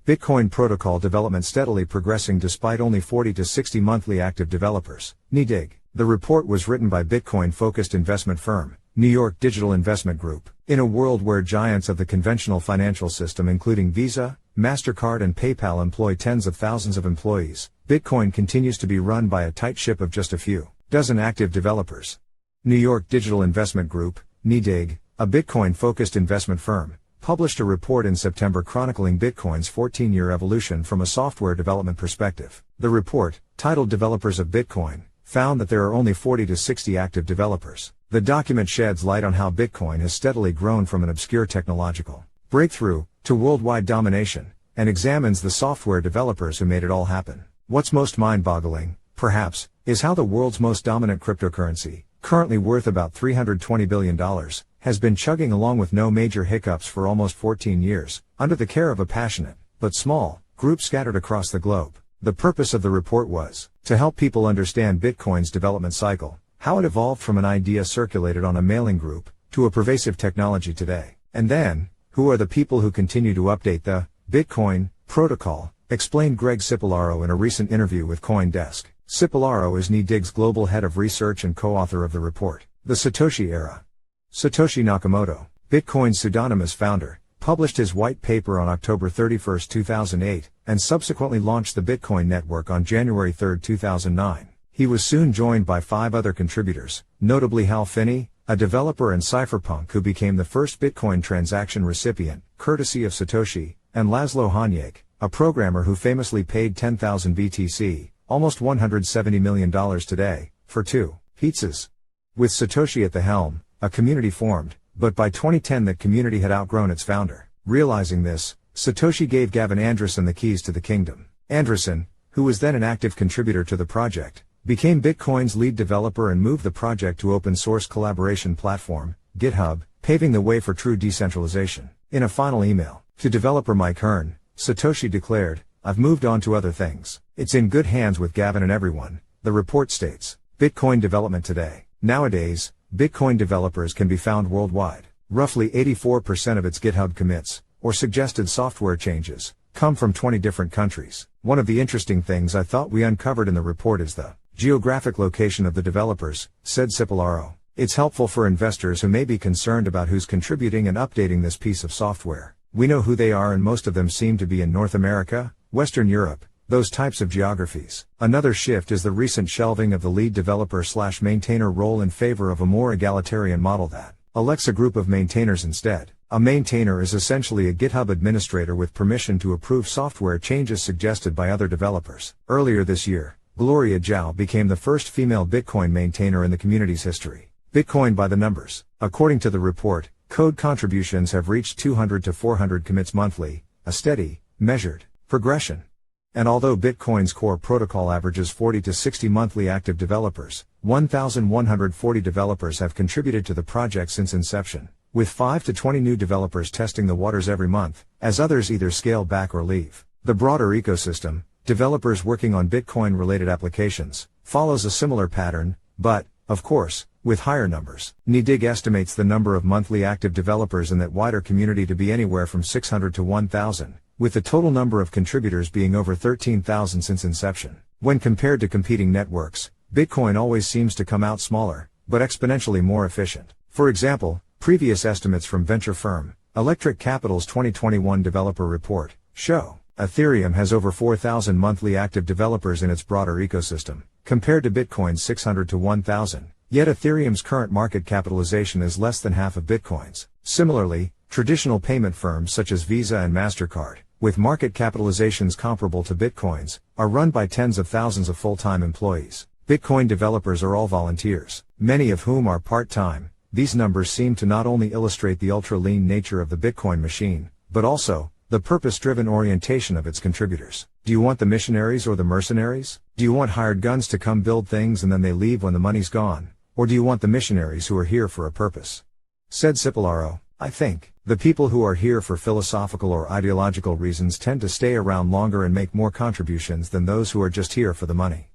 Bitcoin protocol development steadily progressing despite only 40 to 60 monthly active developers. NYDIG. The report was written by Bitcoin-focused investment firm, New York Digital Investment Group. In a world where giants of the conventional financial system including Visa, MasterCard and PayPal employ tens of thousands of employees, Bitcoin continues to be run by a tight ship of just a few dozen active developers. New York Digital Investment Group, NYDIG, a Bitcoin-focused investment firm, published a report in September chronicling Bitcoin's 14-year evolution from a software development perspective. The report, titled Developers of Bitcoin, found that there are only 40 to 60 active developers. The document sheds light on how Bitcoin has steadily grown from an obscure technological breakthrough to worldwide domination, and examines the software developers who made it all happen. What's most mind-boggling, perhaps, is how the world's most dominant cryptocurrency, currently worth about $320 billion, has been chugging along with no major hiccups for almost 14 years, under the care of a passionate, but small, group scattered across the globe. The purpose of the report was to help people understand Bitcoin's development cycle, how it evolved from an idea circulated on a mailing group, to a pervasive technology today. And then, who are the people who continue to update the Bitcoin protocol, explained Greg Cipollaro in a recent interview with CoinDesk. Cipollaro is NYDIG's global head of research and co-author of the report. The Satoshi Era. Satoshi Nakamoto, Bitcoin's pseudonymous founder, published his white paper on October 31, 2008, and subsequently launched the Bitcoin network on January 3, 2009. He was soon joined by 5 other contributors, notably Hal Finney, a developer and cypherpunk who became the first Bitcoin transaction recipient, courtesy of Satoshi, and Laszlo Hanyek, a programmer who famously paid 10,000 BTC, almost $170 million today, for 2 pizzas. With Satoshi at the helm, a community formed, but by 2010 that community had outgrown its founder. Realizing this, Satoshi gave Gavin Andresen the keys to the kingdom. Andresen, who was then an active contributor to the project, became Bitcoin's lead developer and moved the project to open source collaboration platform, GitHub, paving the way for true decentralization. In a final email to developer Mike Hearn, Satoshi declared, "I've moved on to other things. It's in good hands with Gavin and everyone." The report states, Bitcoin development today. Nowadays, Bitcoin developers can be found worldwide. Roughly 84% of its GitHub commits, or suggested software changes, come from 20 different countries. One of the interesting things I thought we uncovered in the report is the geographic location of the developers, said Cipollaro. It's helpful for investors who may be concerned about who's contributing and updating this piece of software. We know who they are and most of them seem to be in North America, Western Europe, those types of geographies. Another shift is the recent shelving of the lead developer/maintainer role in favor of a more egalitarian model that elects a group of maintainers instead. A maintainer is essentially a GitHub administrator with permission to approve software changes suggested by other developers. Earlier this year, Gloria Zhao became the first female Bitcoin maintainer in the community's history. Bitcoin by the numbers. According to the report, code contributions have reached 200 to 400 commits monthly, a steady, measured progression. And although Bitcoin's core protocol averages 40 to 60 monthly active developers, 1,140 developers have contributed to the project since inception, with 5 to 20 new developers testing the waters every month, as others either scale back or leave. The broader ecosystem, developers working on Bitcoin-related applications, follows a similar pattern, but, of course, with higher numbers. NYDIG estimates the number of monthly active developers in that wider community to be anywhere from 600 to 1,000. With the total number of contributors being over 13,000 since inception. When compared to competing networks, Bitcoin always seems to come out smaller, but exponentially more efficient. For example, previous estimates from venture firm, Electric Capital's 2021 developer report, show Ethereum has over 4,000 monthly active developers in its broader ecosystem, compared to Bitcoin's 600 to 1,000, yet Ethereum's current market capitalization is less than half of Bitcoin's. Similarly, traditional payment firms such as Visa and MasterCard, with market capitalizations comparable to Bitcoin's, are run by tens of thousands of full-time employees. Bitcoin developers are all volunteers, many of whom are part-time. These numbers seem to not only illustrate the ultra-lean nature of the Bitcoin machine, but also the purpose-driven orientation of its contributors. Do you want the missionaries or the mercenaries? Do you want hired guns to come build things and then they leave when the money's gone? Or do you want the missionaries who are here for a purpose? Said Cipollaro, I think the people who are here for philosophical or ideological reasons tend to stay around longer and make more contributions than those who are just here for the money.